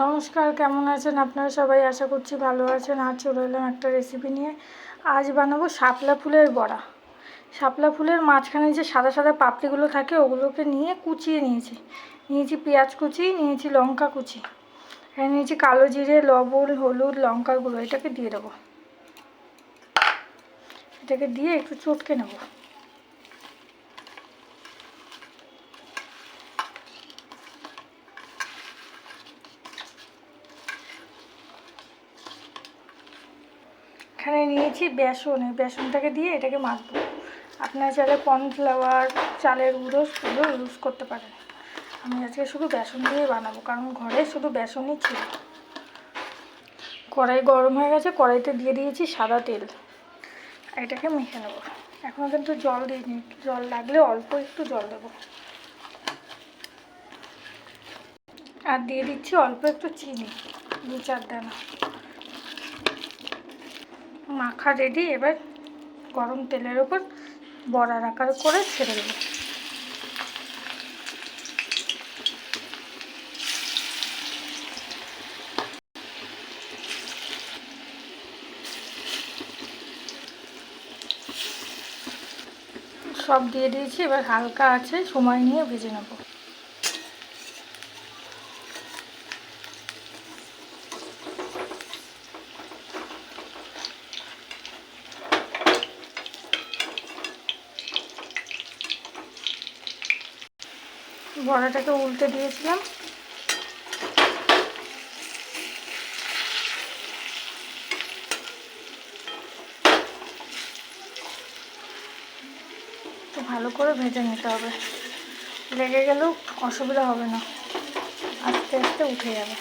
নমস্কার, কেমন আছেন আপনারা সবাই? আশা করছি ভালো আছেন। আজ চলে এলাম একটা রেসিপি নিয়ে। আজ বানাবো শাপলা ফুলের বড়া। শাপলা ফুলের মাঝখানে যে সাদা সাদা পাপড়িগুলো থাকে ওগুলোকে নিয়ে কুচিয়ে নিয়েছি পেঁয়াজ কুচি, নিয়েছি লঙ্কা কুচি, হ্যাঁ নিয়েছি কালো জিরে, লবণ, হলুদ, লঙ্কার গুঁড়ো। এটাকে দিয়ে দেবো, এটাকে দিয়ে একটু চটকে নেবো। এখানে নিয়েছি বেসন, এই বেসনটাকে দিয়ে এটাকে মাখবো। আপনারা চাইলে কর্নফ্লাওয়ার, চালের গুঁড়ো ইউজ করতে পারেন। আমি আজকে শুধু বেসন দিয়ে বানাবো, কারণ ঘরে শুধু বেসনই ছিল। কড়াই গরম হয়ে গেছে, কড়াইতে দিয়ে দিয়েছি সাদা তেল। এটাকে মেখে নেবো। এখনও কিন্তু জল দিইনি, জল লাগলে অল্প একটু জল দেবো। আর দিয়ে দিচ্ছি অল্প একটু চিনি, 2-4 দানা। মাখা রেডি। এবার গরম তেলের ওপর বড়ার আকার করে ছেড়ে দেবো। সব দিয়ে দিয়েছি, এবার হালকা আছে সময় নিয়ে ভেজে নেব। বড়াটাকে উল্টে দিয়েছিলাম। তো ভালো করে ভেজে নিতে হবে, লেগে গেলেও অসুবিধা হবে না, আস্তে আস্তে উঠে যাবে।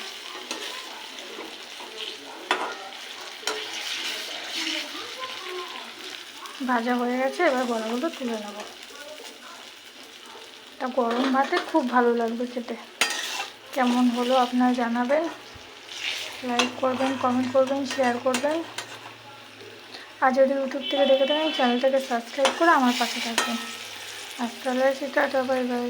ভাজা হয়ে গেছে, এবার বড়াগুলো তুলে নেব। এটা গরম ভাতে খুব ভালো লাগবে খেতে। কেমন হলো আপনারা জানাবেন, লাইক করবেন, কমেন্ট করবেন, শেয়ার করবেন। আর যদি ইউটিউব থেকে দেখে থাকেন চ্যানেলটাকে সাবস্ক্রাইব করে আমার পাশে থাকবেন। আজকাল টাটা, বাই বাই।